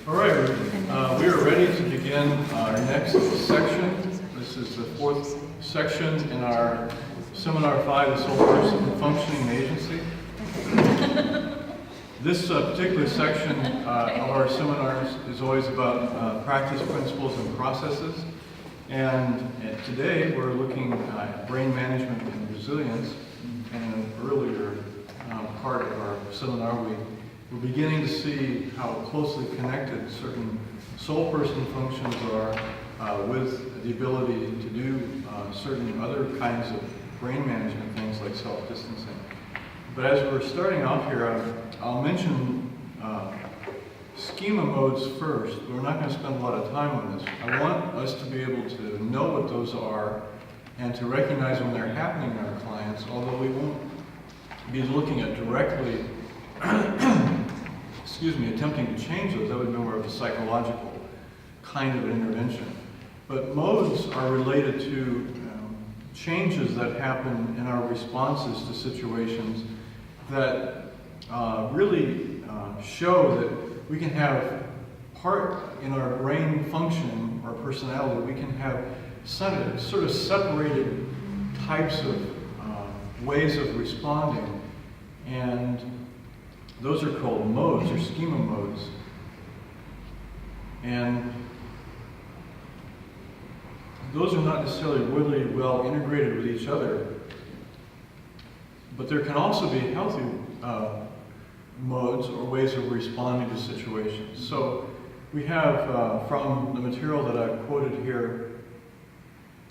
All right, we are ready to begin our next section. This is the fourth section in our Seminar 5, the Soul Person Functioning Agency. This particular section of our seminars is always about practice, principles, and processes. And today we're looking at brain management and resilience. And in an earlier part of our seminar, we're beginning to see how closely connected certain soul person functions are with the ability to do certain other kinds of brain management things like self-distancing. But as we're starting off here, I'll mention schema modes first. We're not going to spend a lot of time on this. I want us to be able to know what those are and to recognize when they're happening in our clients, although we won't be looking at directly attempting to change those. That would be more of a psychological kind of intervention. But modes are related to changes that happen in our responses to situations that really show that we can have part in our brain function or personality, we can have sort of separated types of ways of responding, and those are called modes or schema modes. And those are not necessarily really well integrated with each other, but there can also be healthy modes or ways of responding to situations. So we have from the material that I've quoted here,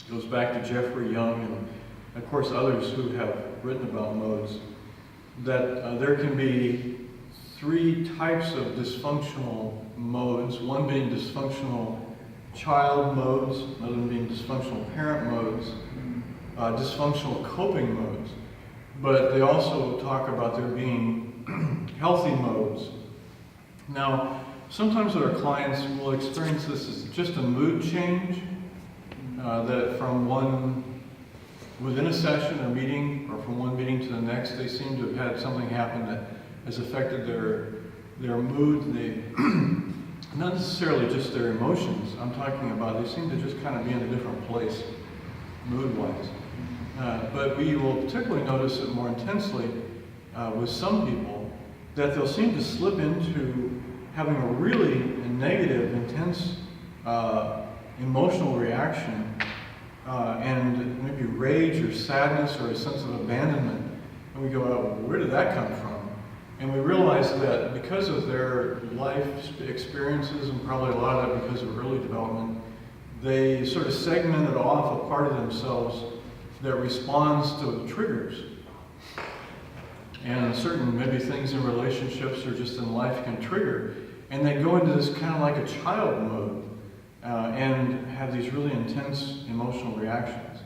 goes back to Jeffrey Young and of course others who have written about modes, that there can be three types of dysfunctional modes, one being dysfunctional child modes, another one being dysfunctional parent modes, dysfunctional coping modes. But they also talk about there being healthy modes. Now, sometimes our clients will experience this as just a mood change, that from within a session or meeting, or from one meeting to the next, they seem to have had something happen that has affected their mood. They, not necessarily just their emotions, I'm talking about they seem to just kind of be in a different place, mood-wise. But we will particularly notice it more intensely with some people, that they'll seem to slip into having a really negative, intense emotional reaction, and maybe rage or sadness or a sense of abandonment. And we go, oh, where did that come from? And we realize that because of their life experiences, and probably a lot of that because of early development, they sort of segmented off a part of themselves that responds to triggers. And certain maybe things in relationships or just in life can trigger. And they go into this kind of like a child mode and have these really intense emotional reactions.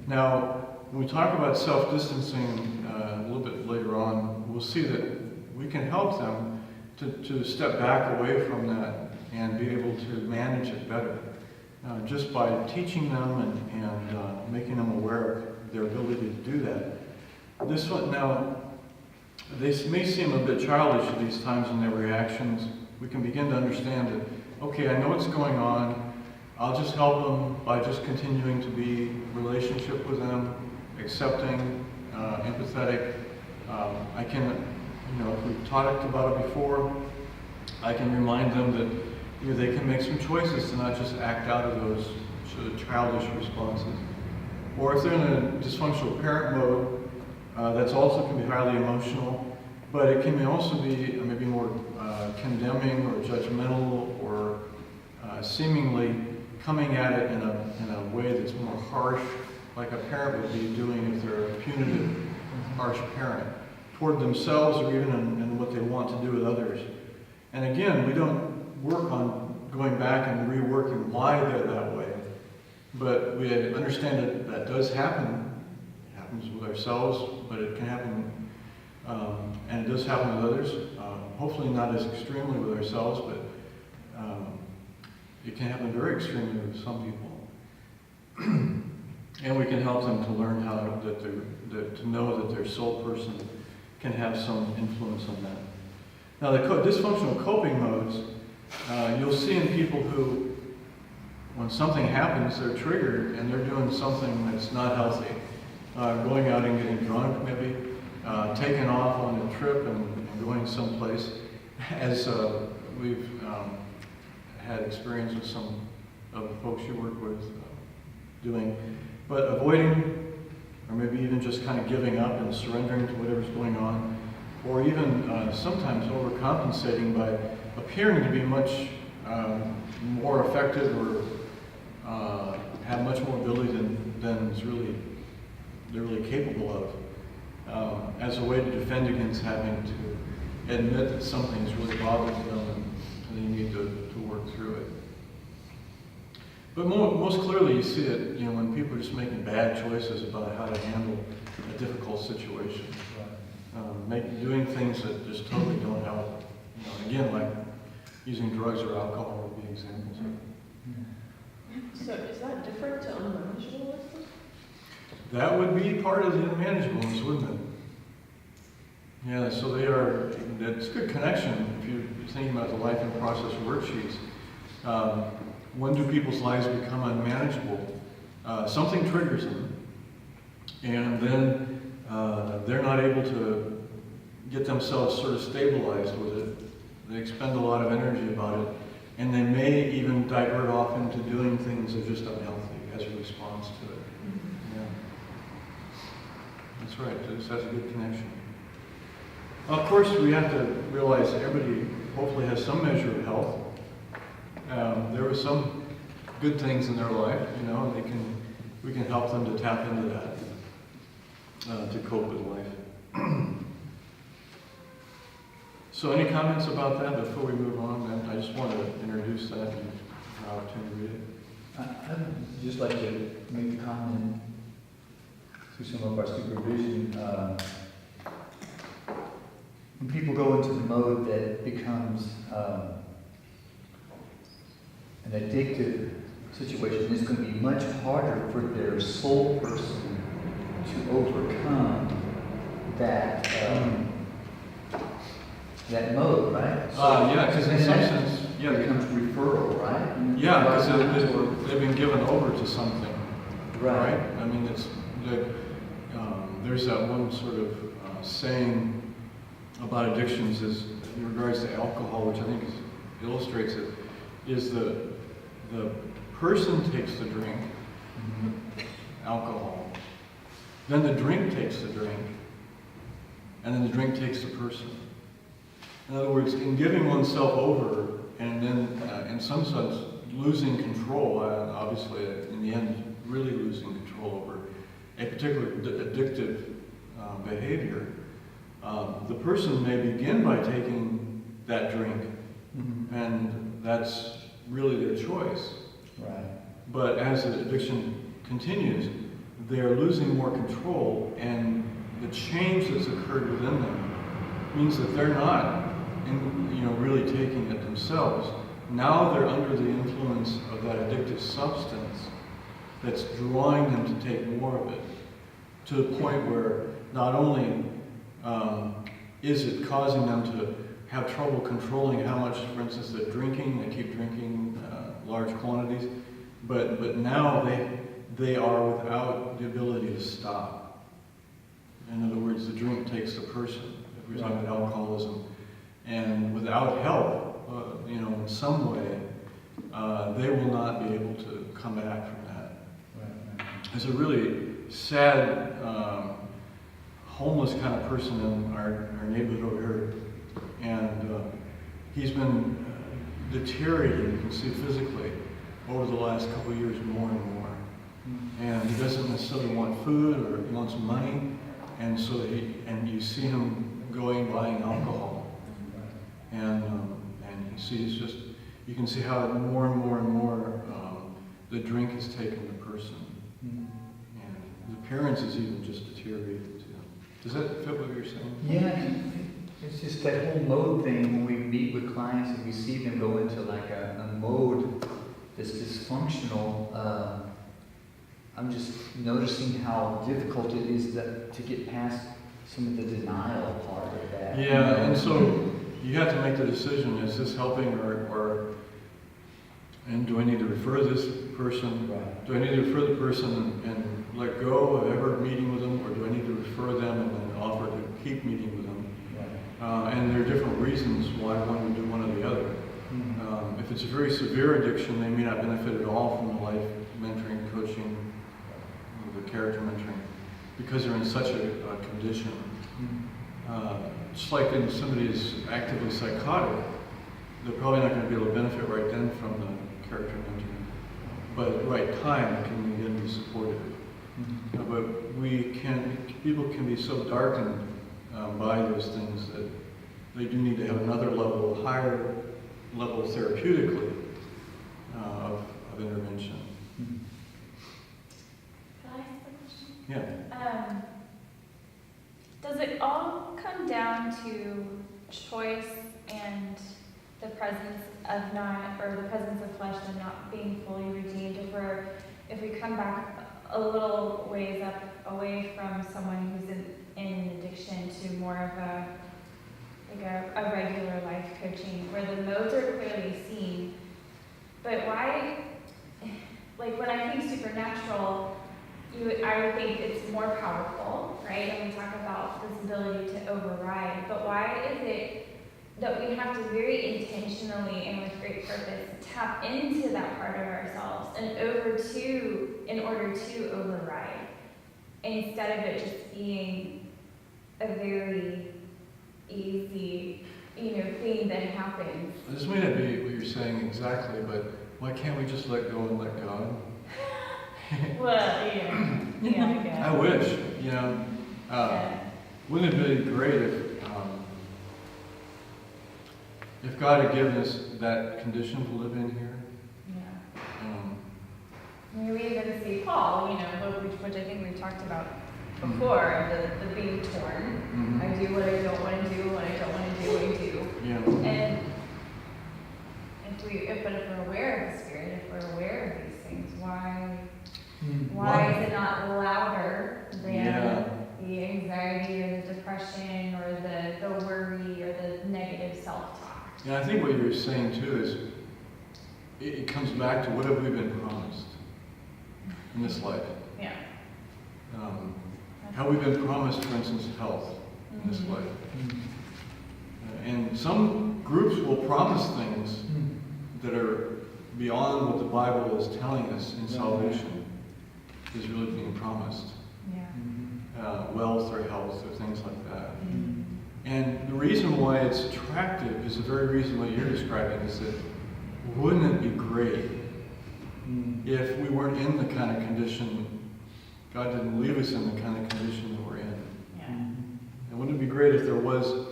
Now, when we talk about self-distancing a little bit later on, we'll see that we can help them to step back away from that and be able to manage it better. Just by teaching them and making them aware of their ability to do that. This one, now, they may seem a bit childish at these times in their reactions. We can begin to understand that, okay, I know what's going on. I'll just help them by just continuing to be in relationship with them, accepting, empathetic. I can, if we've talked about it before, I can remind them that they can make some choices to not just act out of those sort of childish responses. Or if they're in a dysfunctional parent mode, that's also can be highly emotional, but it can also be maybe more condemning or judgmental or seemingly coming at it in a way that's more harsh, like a parent would be doing if they're a punitive, harsh parent, toward themselves or even in what they want to do with others. And again, we don't work on going back and reworking why they're that way, but we understand that that does happen. It happens with ourselves, but it can happen, and it does happen with others. Hopefully not as extremely with ourselves, but it can happen very extremely with some people. And we can help them to learn how to know that their soul person can have some influence on that. Now, the dysfunctional coping modes, seeing people who, when something happens, they're triggered and they're doing something that's not healthy. Going out and getting drunk, maybe, taking off on a trip and going someplace, as we've had experience with some of the folks you work with doing, but avoiding, or maybe even just kind of giving up and surrendering to whatever's going on, or even sometimes overcompensating by appearing to be much more effective or have much more ability than they're really capable of, as a way to defend against having to admit that something's really bothering them and they need to work through it. But most clearly you see it, when people are just making bad choices about how to handle a difficult situation. Doing things that just totally don't help. Again, like using drugs or alcohol would be examples of it. So is that different to unmanageable wisdom? That would be part of the unmanageableness, wouldn't it? Yeah, so that's a good connection if you're thinking about the life in process worksheets. When do people's lives become unmanageable? Something triggers them, and then they're not able to get themselves sort of stabilized with it. They expend a lot of energy about it, and they may even divert off into doing things that are just unhealthy as a response to it. Yeah. That's right, this has a good connection. Of course, we have to realize that everybody hopefully has some measure of health. There are some good things in their life, and we can help them to tap into that, to cope with life. So any comments about that before we move on? I just want to introduce that and have an opportunity to read it. I'd just like to make a comment through some of our supervision. When people go into the mode that becomes an addictive situation, it's going to be much harder for their soul person to overcome that that mode, right? Yeah, because in some sense, it becomes referral, right? Yeah, because they've been given over to something, right? I mean, there's that one sort of saying about addictions is in regards to alcohol, which I think illustrates it, is the person takes the drink, alcohol, then the drink takes the drink, and then the drink takes the person. In other words, in giving oneself over, and then in some sense losing control, obviously in the end really losing control over a particular addictive behavior, the person may begin by taking that drink, and that's really their choice. Right. But as the addiction continues, they are losing more control, and the change that's occurred within them means that they're not really taking it themselves. Now they're under the influence of that addictive substance that's drawing them to take more of it, to the point where not only is it causing them to have trouble controlling how much, for instance, they're drinking, they keep drinking large quantities, but now they are without the ability to stop. In other words, the drink takes the person, if we're talking about alcoholism. And without help, in some way, they will not be able to come back from that. Right. There's a really sad, homeless kind of person in our neighborhood over here, and he's been deteriorating, you can see physically, over the last couple of years more and more. And he doesn't necessarily want food, or he wants money, and so you see him buying alcohol. And you can see how more and more and more the drink has taken the person. And the appearance is even just deteriorated too. Does that fit what you're saying? Yeah, it's just that whole mode thing. When we meet with clients and we see them go into like a mode that's dysfunctional, I'm just noticing how difficult it is to get past some of the denial part of that. Yeah, and so you have to make the decision, is this helping or And do I need to refer this person? Right. Do I need to refer the person and let go of ever meeting with them, or do I need to refer them and then offer to keep meeting with them? Right. And there are different reasons why one would do one or the other. If it's a very severe addiction, they may not benefit at all from the life mentoring, coaching, or the character mentoring, because they're in such a condition. Just like when somebody is actively psychotic, they're probably not going to be able to benefit right then from the character mentoring. But at the right time, it can again be supportive. But people can be so darkened by those things that they do need to have another level, a higher level therapeutically of intervention. Can I ask a question? Yeah. Does it all come down to choice and the presence of the presence of flesh and not being fully redeemed? If we come back a little ways up, away from someone who's in an addiction to more of a regular life coaching, where the modes are clearly seen, but why? Like when I think supernatural, I would think it's more powerful, right? And we talk about this ability to override, but why is it that we have to very intentionally and with great purpose tap into that part of ourselves in order to override, instead of it just being a very easy, thing that happens? This may not be what you're saying exactly, but why can't we just let go and let God? Well, yeah, I guess. I wish, Yeah. wouldn't it be great if God had given us that condition to live in here? Yeah. Um, I mean, we even see Paul, which I think we've talked about before, the being torn. I do what I don't want to do, what I don't want to do, I do. Yeah. And if we're aware of the Spirit, if we're aware of these things, why is it not louder than the anxiety or the depression or the worry or the negative self-talk? Yeah, I think what you're saying too is it comes back to what have we been promised in this life. Yeah. Have we been promised, for instance, health in this life? And some groups will promise things that are beyond what the Bible is telling us in salvation is really being promised. Yeah. Wealth or health or things like that. And the reason why it's attractive is the very reason what you're describing, is that wouldn't it be great if we weren't in the kind of condition, God didn't leave us in the kind of condition that we're in. Yeah. And wouldn't it be great if there was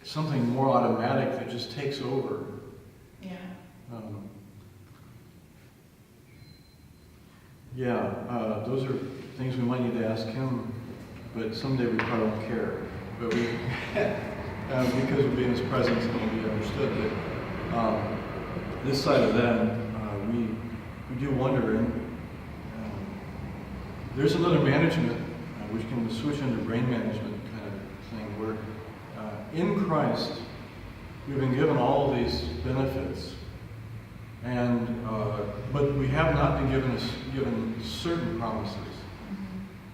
something more automatic that just takes over? Yeah. Those are things we might need to ask him, but someday we probably won't care. But we, because we'll be in his presence and we'll be understood. But this side of that, we do wonder. And there's another management, which can switch into brain management kind of thing, where in Christ we've been given all these benefits. And but we have not been given certain promises.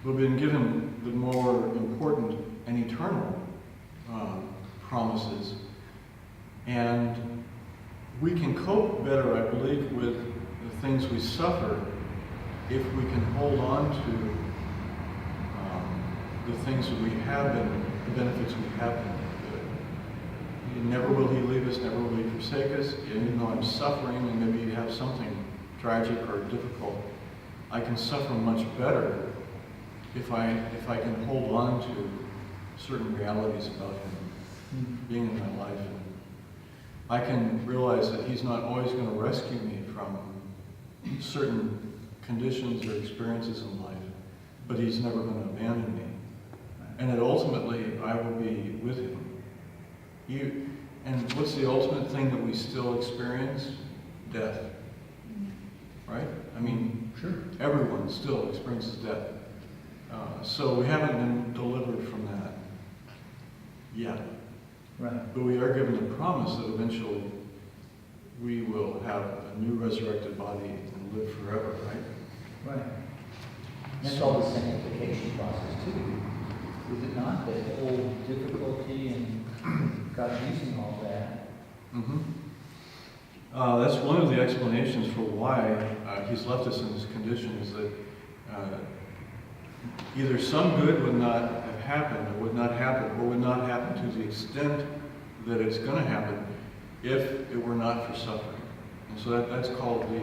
We've been given the more important and eternal promises. And we can cope better, I believe, with the things we suffer if we can hold on to the things that we have been, the benefits we have been. Never will he leave us, never will he forsake us. Even though I'm suffering and maybe you have something tragic or difficult, I can suffer much better if I can hold on to certain realities about him being in my life. And I can realize that he's not always going to rescue me from certain conditions or experiences in life, but he's never going to abandon me. And that ultimately I will be with him. And what's the ultimate thing that we still experience? Death. Right? I mean, Sure. everyone still experiences death. So we haven't been delivered from that yet. Right. But we are given the promise that eventually we will have a new resurrected body and live forever, right? Right. That's all the sanctification process too, is it not? That whole difficulty and God using all that. Mm-hmm. That's one of the explanations for why he's left us in this condition, is that either some good would not have happened, or would not happen, or would not happen to the extent that it's going to happen if it were not for suffering. And so that's called the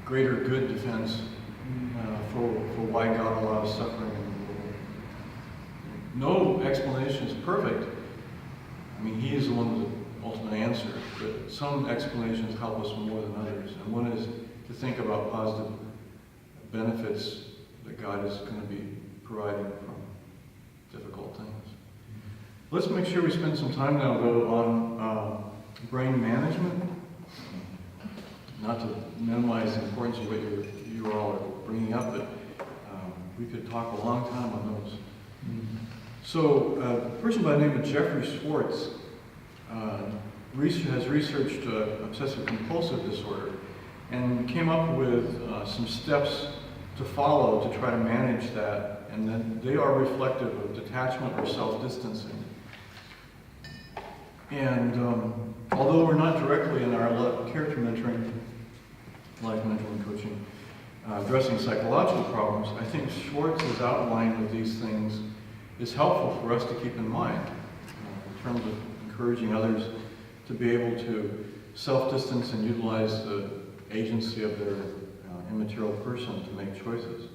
greater good defense for why God allows suffering in the world. No explanation is perfect. I mean, he is the one with the ultimate answer, but some explanations help us more than others. And one is to think about positive benefits that God is going to be providing from difficult things. Let's make sure we spend some time now, though, on brain management. Not to minimize the importance of what you all are bringing up, but we could talk a long time on those. So, a person by the name of Jeffrey Schwartz has researched obsessive compulsive disorder and came up with some steps to follow to try to manage that, and then they are reflective of detachment or self-distancing. And although we're not directly in our character mentoring, life mentoring coaching, addressing psychological problems, I think Schwartz's outline of these things is helpful for us to keep in mind in terms of encouraging others to be able to self-distance and utilize the agency of their immaterial person to make choices.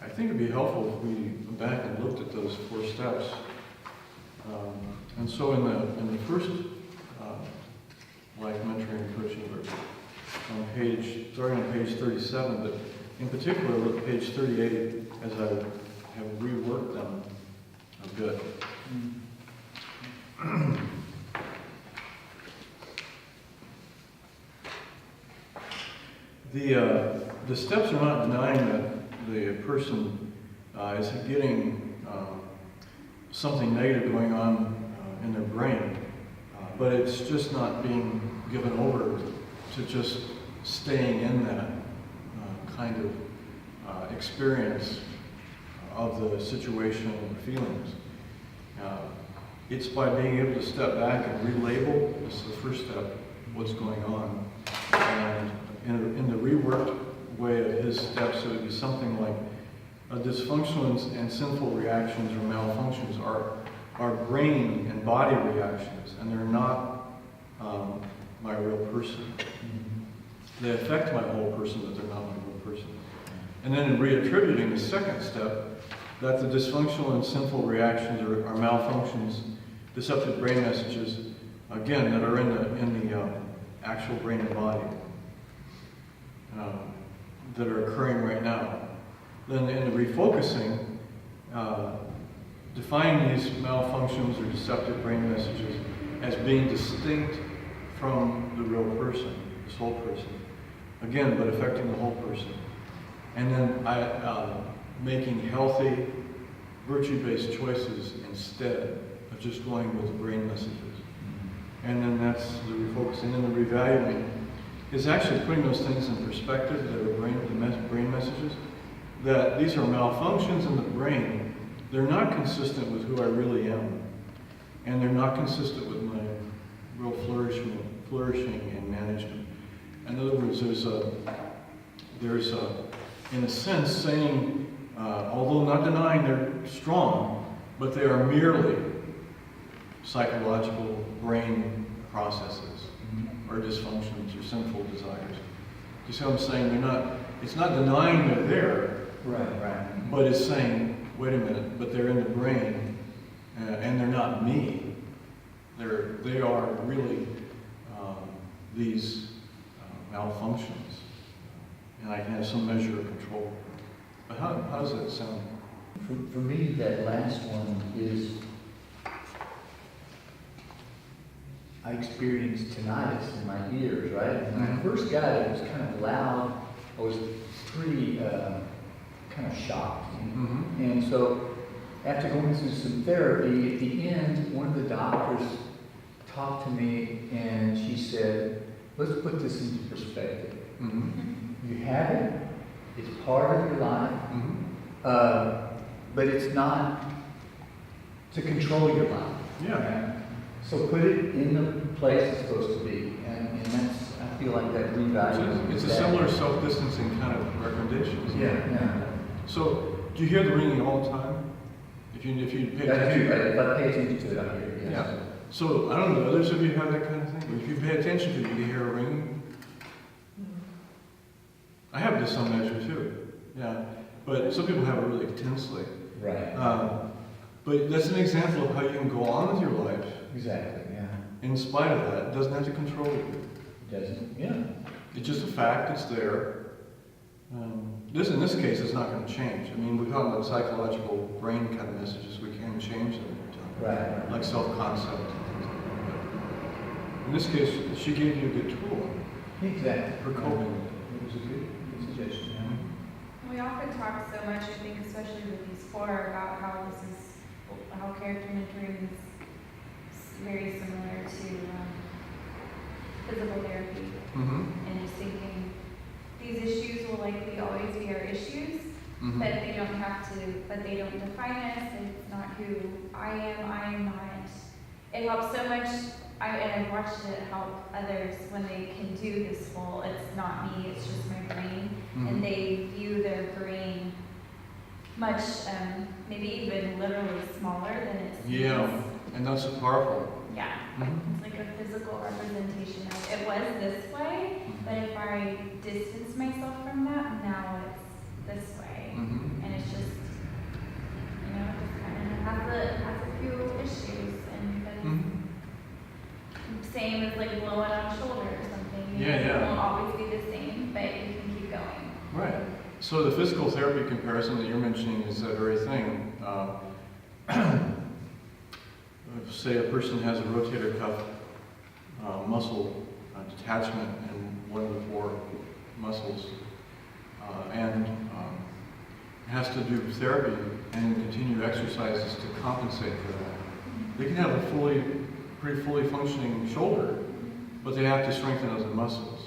I think it'd be helpful if we went back and looked at those 4 steps. And so in the first life mentoring and coaching group, starting on page 37, but in particular look at page 38 as I have reworked them a bit. The steps are not denying that the person is getting something negative going on in their brain, but it's just not being given over to just staying in that kind of experience of the situation and feelings. It's by being able to step back and relabel, this is the first step, what's going on. And in the reworked way of his steps, it would be something like dysfunctional and sinful reactions or malfunctions are brain and body reactions, and they're not my real person. They affect my whole person, but they're not my real person. And then in reattributing the second step, that the dysfunctional and sinful reactions are malfunctions, deceptive brain messages, again, that are in the actual brain and body that are occurring right now. Then in the refocusing, define these malfunctions or deceptive brain messages as being distinct from the real person, this whole person. Again, but affecting the whole person. And then making healthy, virtue-based choices instead of just going with the brain messages. And then that's the refocusing. And then the revaluing is actually putting those things in perspective that are brain messages, that these are malfunctions in the brain. They're not consistent with who I really am. And they're not consistent with my real flourishing and management. In other words, there's in a sense saying, although not denying they're strong, but they are merely psychological brain processes or dysfunctions or sinful desires. You see what I'm saying? It's not denying they're there, Right. but it's saying, wait a minute, but they're in the brain, and they're not me. They are really these malfunctions, and I can have some measure of control. But how does that sound? For me, that last one is, I experienced tinnitus in my ears, right? When I first got it, it was kind of loud. I was pretty kind of shocked. Mm-hmm. And so after going through some therapy, at the end, one of the doctors talked to me and she said, let's put this into perspective. Mm-hmm. You have it, it's part of your life, Mm-hmm. but it's not to control your life. Yeah. Right? So put it in the place it's supposed to be, and that's, I feel like that revalues. It's a similar self-distancing kind of recommendation, isn't it? Yeah. So, do you hear the ringing all the time? If you pay I attention. do, if I pay attention to it, I hear it, yes. Yeah. So, I don't know, others of you have that kind of thing? If you pay attention to it, you hear a ringing? I have it to some measure too, yeah. But some people have it really intensely. Right. But that's an example of how you can go on with your life Exactly, yeah. in spite of that. It doesn't have to control you. Doesn't, yeah. It's just a fact, it's there. In this case, it's not going to change. I mean, we're talking about psychological brain kind of messages. We can change them, Right. like self-concept and things like that. In this case, she gave you a good tool Exactly. for coping. It was a good suggestion, yeah. We often talk so much, I think, especially with these four, about how character mentoring is very similar to physical therapy. Mm-hmm. And just thinking these issues will likely always be our issues, Mm-hmm. but they don't define us. It's not who I am not. It helps so much, and I've watched it help others when they can do this full, it's not me, it's just my brain. Mm-hmm. And they view their brain much, maybe even literally smaller than it seems. Yeah, and that's powerful. Yeah. Mm-hmm. It's like a physical representation of it was this way, but if I distance myself from that, now it's this way. Mm-hmm. And it's just, it just kind of has a few issues. And but Mm-hmm. same as like blowing on a shoulder or something. Yeah, yeah. It won't always be the same, but you can keep going. Right. So the physical therapy comparison that you're mentioning is that very thing. Say a person has a rotator cuff muscle detachment in one of the four muscles, and has to do therapy and continue exercises to compensate for that. They can have a pretty fully functioning shoulder, but they have to strengthen other muscles.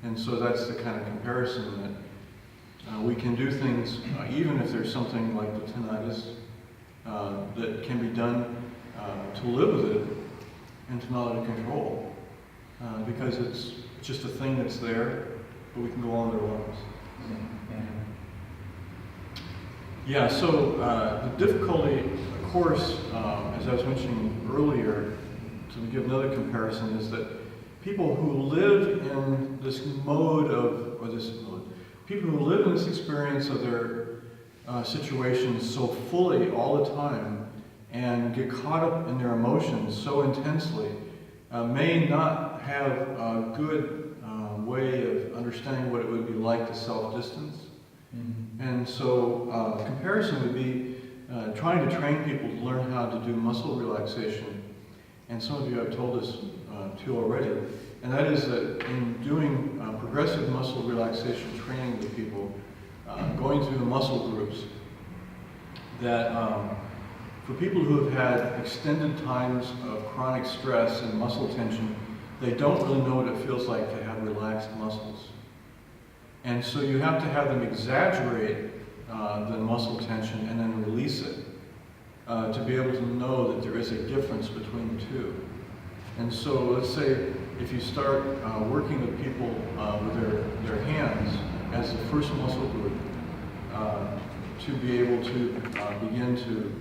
And so that's the kind of comparison that we can do things, even if there's something like the tinnitus, that can be done to live with it and to not let it control. Because it's just a thing that's there, but we can go on with our lives. Yeah, so the difficulty, of course, as I was mentioning earlier, to give another comparison, is that people who live in this people who live in this experience of their situations so fully all the time and get caught up in their emotions so intensely may not have a good way of understanding what it would be like to self-distance. Mm-hmm. And so comparison would be trying to train people to learn how to do muscle relaxation. And some of you have told us too already. And that is that in doing progressive muscle relaxation training with people, going through the muscle groups, that for people who have had extended times of chronic stress and muscle tension, they don't really know what it feels like to have relaxed muscles. And so you have to have them exaggerate the muscle tension and then release it to be able to know that there is a difference between the two. And so let's say if you start working with people with their hands as the first muscle group, to be able to begin to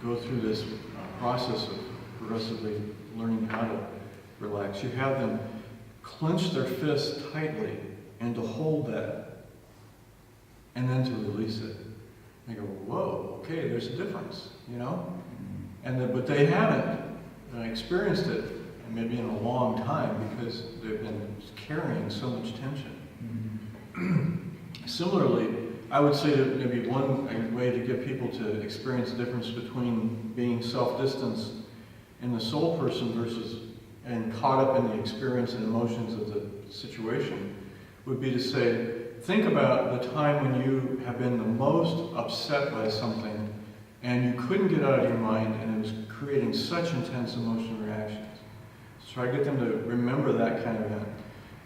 go through this process of progressively learning how to relax. You have them clench their fist tightly and to hold that, and then to release it. They go, whoa, okay, there's a difference, but they haven't experienced it maybe in a long time because they've been carrying so much tension. Mm-hmm. Similarly, I would say that maybe one way to get people to experience the difference between being self-distanced in the soul person and caught up in the experience and emotions of the situation would be to say, think about the time when you have been the most upset by something and you couldn't get out of your mind and it was creating such intense emotional reactions. Try to get them to remember that kind of event.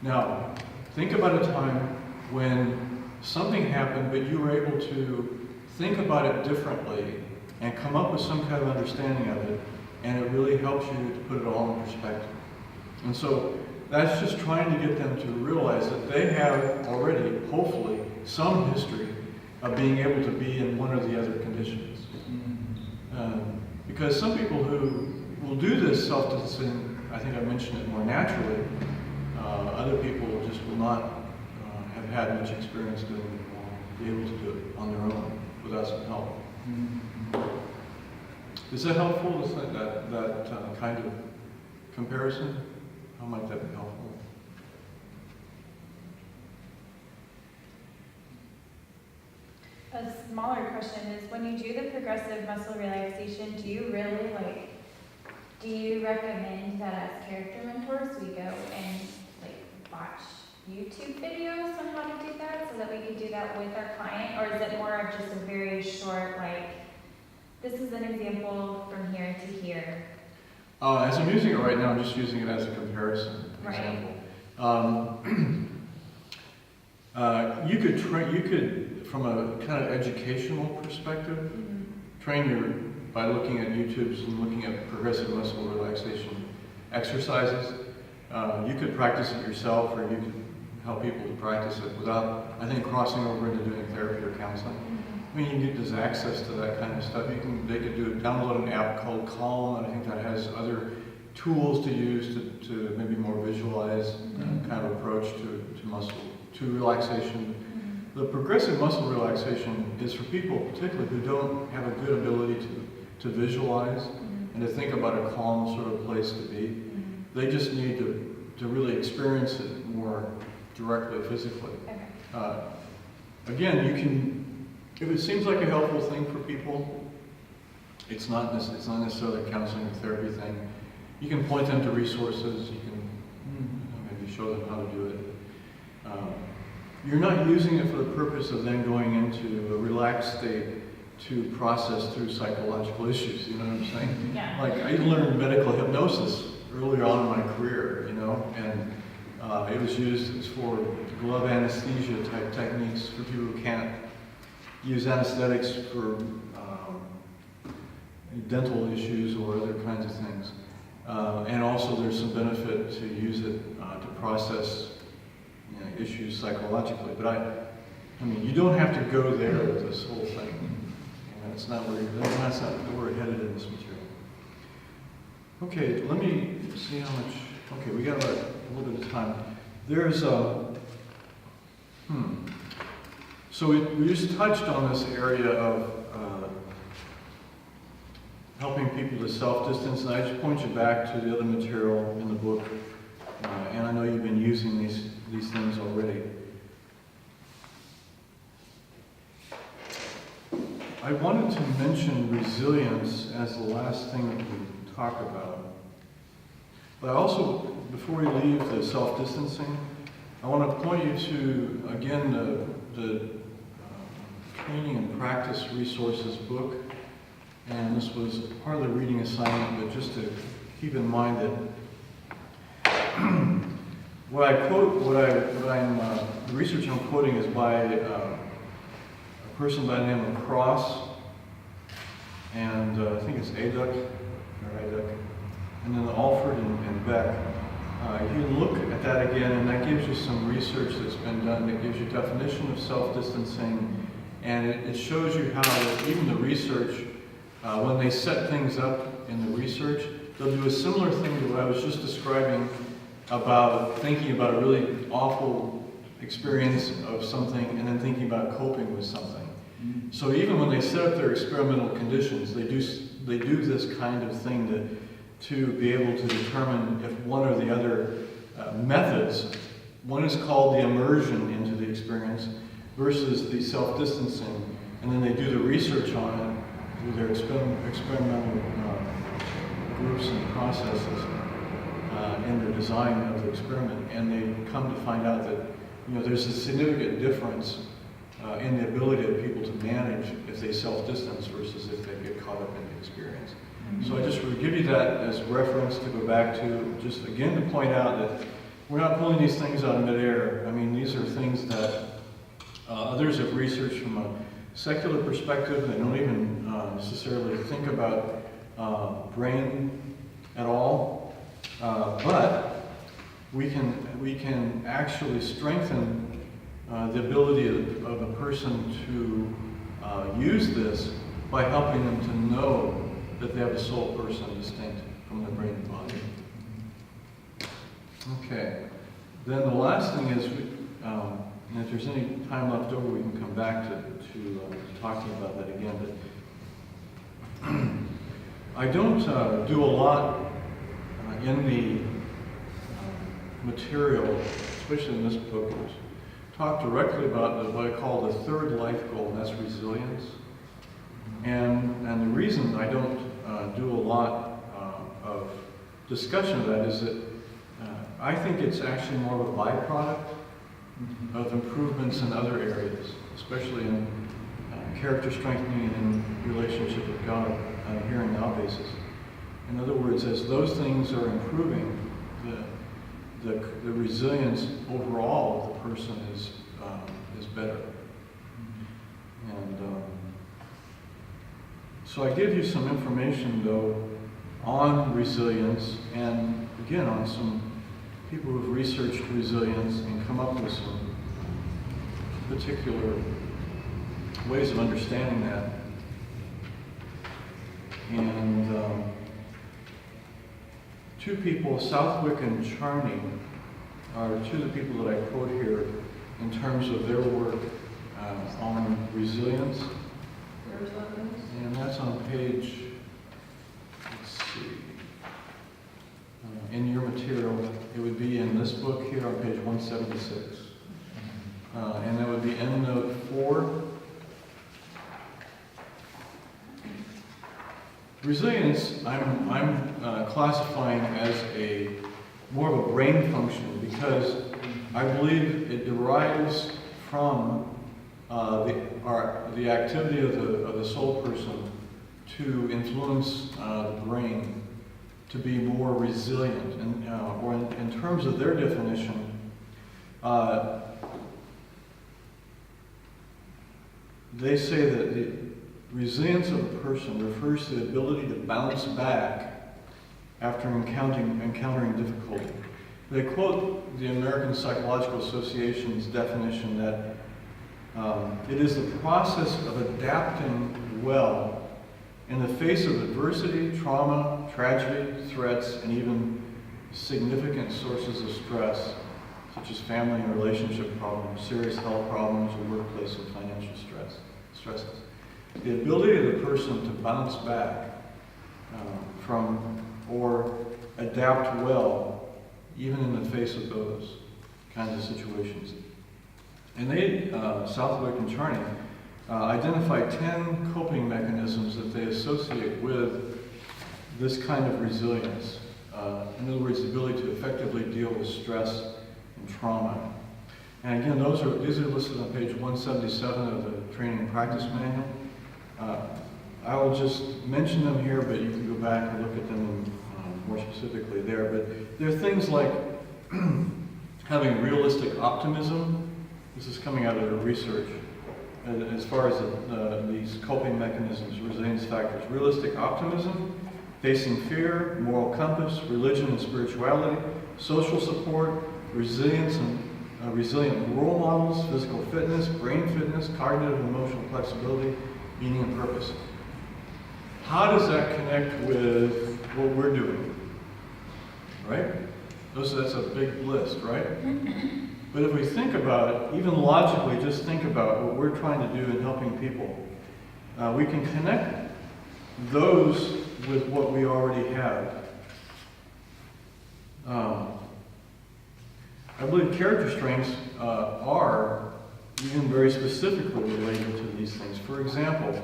Now, think about a time when something happened, but you were able to think about it differently and come up with some kind of understanding of it, and it really helps you to put it all in perspective. And so that's just trying to get them to realize that they have already, hopefully, some history of being able to be in one or the other conditions. Because some people who will do this self-distancing, I think I mentioned it more naturally, other people just will not have had much experience doing it, or be able to do it on their own without some help. Is that helpful? Is that kind of comparison? How might that be helpful? A smaller question is, when you do the progressive muscle relaxation, do you recommend that as character mentors we go and watch YouTube videos on how to do that so that we can do that with our client? Or is it more of just a very short, this is an example from here to here? As I'm using it right now, I'm just using it as a comparison example. You could, from a kind of educational perspective, train by looking at YouTubes and looking at progressive muscle relaxation exercises. You could practice it yourself, or you could help people to practice it without, I think, crossing over into doing therapy or counseling. I mean, you can get this access to that kind of stuff. They could download an app called Calm, and I think that has other tools to use to maybe more visualize kind of approach to relaxation. The progressive muscle relaxation is for people particularly who don't have a good ability to visualize and to think about a calm sort of place to be. They just need to really experience it more directly, physically. Again, you can, if it seems like a helpful thing for people, it's not necessarily a counseling or therapy thing. You can point them to resources. You can maybe show them how to do it. You're not using it for the purpose of then going into a relaxed state to process through psychological issues. You know what I'm saying? Yeah. Like, I learned medical hypnosis earlier on in my career, and it was used for glove anesthesia type techniques for people who can't use anesthetics for dental issues or other kinds of things. And also there's some benefit to use it to process issues psychologically. But I mean, you don't have to go there with this whole thing. That's not where we're headed in this material. Okay, let me see how much. Okay, we got about a little bit of time. There's So we just touched on this area of helping people to self-distance, and I just point you back to the other material in the book, and I know you've been using these things already. I wanted to mention resilience as the last thing that we talk about. But also, before we leave the self-distancing, I want to point you to, again, the Training and Practice Resources book. And this was part of the reading assignment, but just to keep in mind that the research I'm quoting is by a person by the name of Cross, and I think it's Aduk, and then Alford and Beck. You can look at that again, and that gives you some research that's been done that gives you a definition of self-distancing, and it shows you how even the research, when they set things up in the research, they'll do a similar thing to what I was just describing about thinking about a really awful experience of something and then thinking about coping with something. So even when they set up their experimental conditions, they do this kind of thing to be able to determine if one or the other methods, one is called the immersion into the experience versus the self-distancing, and then they do the research on it through their experimental groups and processes in the design of the experiment, and they come to find out that there's a significant difference in the ability of people to manage if they self-distance versus if they get caught up in the experience. So I just would give you that as reference to go back to, just again to point out that we're not pulling these things out of midair. I mean, these are things that others have researched from a secular perspective. They don't even necessarily think about brain at all, but we can actually strengthen the ability of a person to use this by helping them to know that they have a soul person distinct from their brain and body. Okay. Then the last thing is, and if there's any time left over, we can come back to talking about that again. But I don't do a lot in the material, especially in this book, talk directly about what I call the third life goal, and that's resilience. And the reason I don't do a lot of discussion of that is that I think it's actually more of a byproduct of improvements in other areas, especially in character strengthening and in relationship with God on a here and now basis. In other words, as those things are improving, the resilience overall of the person is better. And so I give you some information, though, on resilience, and again, on some people who have researched resilience and come up with some particular ways of understanding that. And two people, Southwick and Charney, are two of the people that I quote here in terms of their work on resilience. Where's that one? And that's on page, let's see, in your material, it would be in this book here on page 176. And that would be endnote 4. Resilience, I'm classifying as more of a brain function, because I believe it derives from the activity of the soul person to influence the brain to be more resilient. And or in terms of their definition, they say that the resilience of a person refers to the ability to bounce back after encountering difficulty. They quote the American Psychological Association's definition that it is the process of adapting well in the face of adversity, trauma, tragedy, threats, and even significant sources of stress, such as family and relationship problems, serious health problems, or workplace and financial stresses. The ability of the person to bounce back from or adapt well, even in the face of those kinds of situations. And they, Southwick and Charney, identified 10 coping mechanisms that they associate with this kind of resilience. In other words, the ability to effectively deal with stress and trauma. And again, these are listed on page 177 of the Training and Practice Manual. I will just mention them here, but you can go back and look at them more specifically there. But there are things like having realistic optimism. This is coming out of the research. As far as these coping mechanisms, resilience factors, realistic optimism, facing fear, moral compass, religion and spirituality, social support, resilience and resilient role models, physical fitness, brain fitness, cognitive and emotional flexibility, meaning and purpose. How does that connect with what we're doing? Right? That's a big list, right? But if we think about it, even logically, just think about what we're trying to do in helping people. We can connect those with what we already have. I believe character strengths are even very specifically related to these things. For example,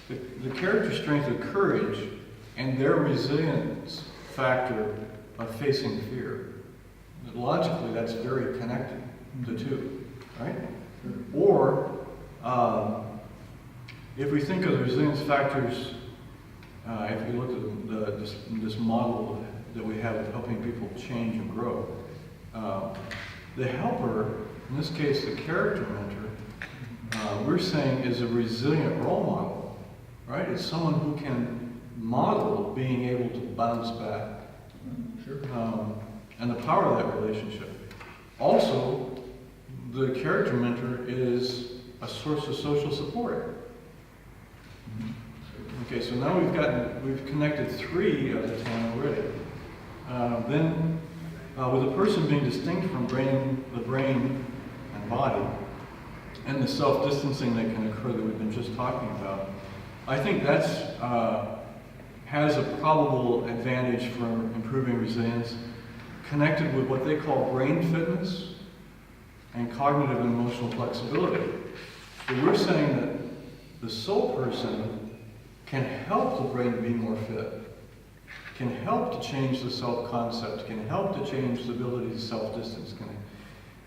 the character strength of courage and their resilience factor of facing fear. Logically, that's very connected, the two, right? Or if we think of the resilience factors if you look at this model that we have of helping people change and grow, the helper, in this case the character mentor, we're saying is a resilient role model, right? It's someone who can model being able to bounce back. Sure. And the power of that relationship. Also, the character mentor is a source of social support. Okay, so now we've connected 3 of the 10 already. Then, with a person being distinct from the brain and body, and the self-distancing that can occur that we've been just talking about, I think that's has a probable advantage for improving resilience, connected with what they call brain fitness and cognitive and emotional flexibility. So we're saying that the soul person can help the brain to be more fit, can help to change the self-concept, can help to change the ability to self-distance,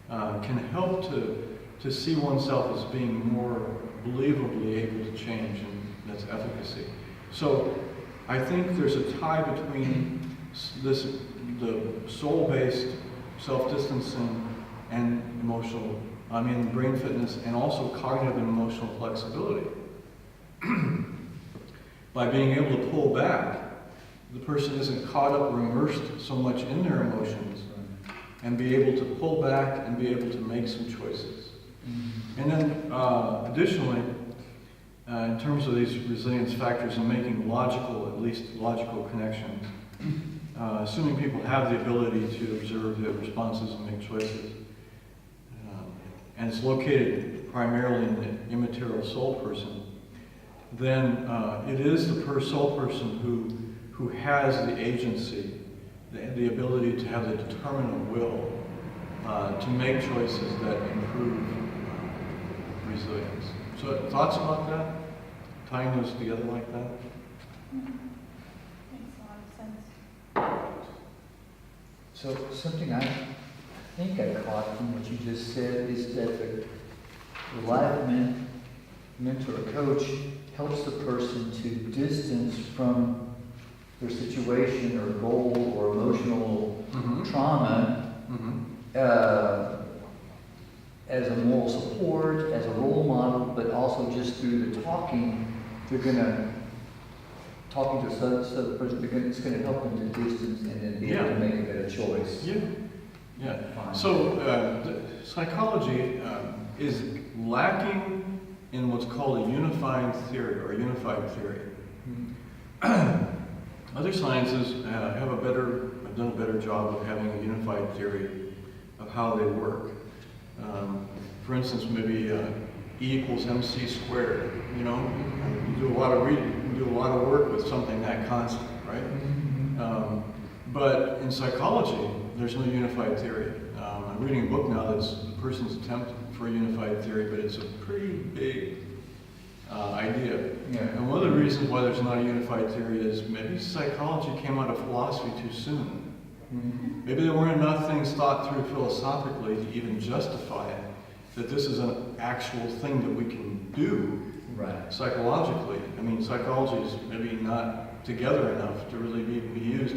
can help to see oneself as being more believably able to change, and that's efficacy. So I think there's a tie between the soul-based self-distancing and brain fitness, and also cognitive and emotional flexibility. By being able to pull back, the person isn't caught up or immersed so much in their emotions, and be able to pull back and be able to make some choices. And then additionally, in terms of these resilience factors and making at least logical connections, assuming people have the ability to observe their responses and make choices, and it's located primarily in the immaterial soul person, then it is the soul person who has the agency, the ability to have the determinate will to make choices that improve resilience. So thoughts about that? Tying those together like that? Makes a lot of sense. So something I think I caught from what you just said is that the life mentor or coach helps the person to distance from their situation or goal or emotional trauma as a moral support, as a role model, but also just through the talking, talking to the person, it's going to help them to distance and then be able to make a better choice. Yeah. So psychology is lacking in what's called a unified theory or unified theory. Other sciences have done a better job of having a unified theory of how they work. For instance, maybe E equals MC squared. You do a lot of reading, you do a lot of work with something that constant, right? But in psychology, there's no unified theory. I'm reading a book now that's the person's attempt for a unified theory, but it's a pretty big idea. Yeah. And one of the reasons why there's not a unified theory is maybe psychology came out of philosophy too soon. Maybe there weren't enough things thought through philosophically to even justify it, that this is an actual thing that we can do psychologically. I mean, psychology is maybe not together enough to really be used,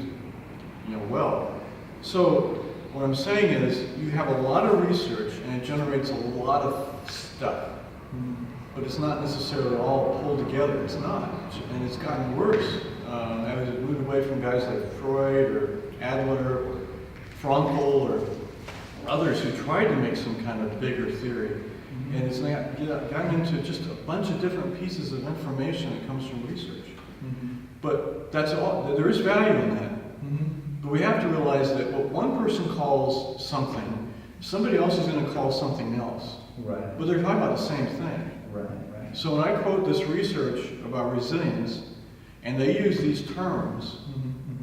well. So what I'm saying is you have a lot of research and it generates a lot of stuff, but it's not necessarily all pulled together. It's not, and it's gotten worse. As it moved away from guys like Freud or Adler or Frankl or others who tried to make some kind of bigger theory. And it's gotten into just a bunch of different pieces of information that comes from research. But that's all. There is value in that. But we have to realize that what one person calls something, somebody else is going to call something else. Right. But they're talking about the same thing. Right. So when I quote this research about resilience, and they use these terms,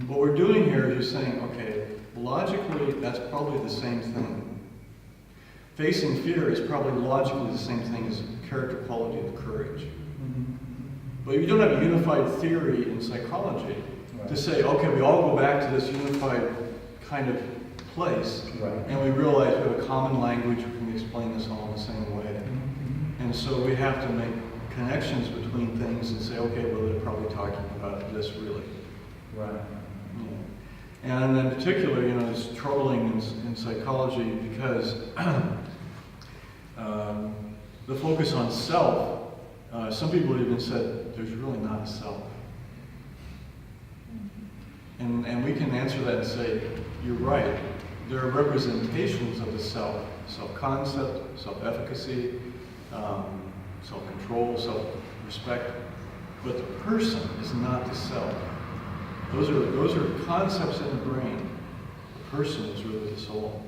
what we're doing here is just saying, okay, logically, that's probably the same thing. Facing fear is probably logically the same thing as character quality of courage. But if you don't have a unified theory in psychology to say, okay, we all go back to this unified kind of place, and we realize we have a common language, we can explain this all in the same way. And so we have to make connections between things and say, okay, well, they're probably talking about this really. Right. And in particular, it's troubling in psychology because the focus on self, some people even said there's really not a self. And we can answer that and say, you're right. There are representations of the self, self-concept, self-efficacy, self-control, self-respect, but the person is not the self. Those are concepts in the brain. The person is really the soul.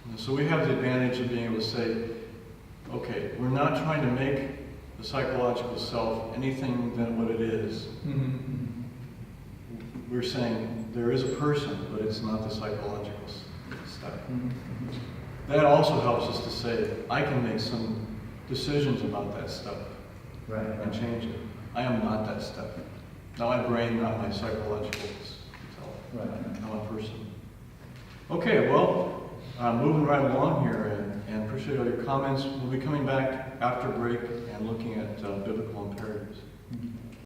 And so we have the advantage of being able to say, okay, we're not trying to make the psychological self anything than what it is. Mm-hmm. We're saying there is a person, but it's not the psychological stuff. Mm-hmm. That also helps us to say, I can make some decisions about that stuff Right. and change it. I am not that stuff. Not my brain, not my psychological self. Right. I'm a person. Okay, well, moving right along here and appreciate all your comments. We'll be coming back after break and looking at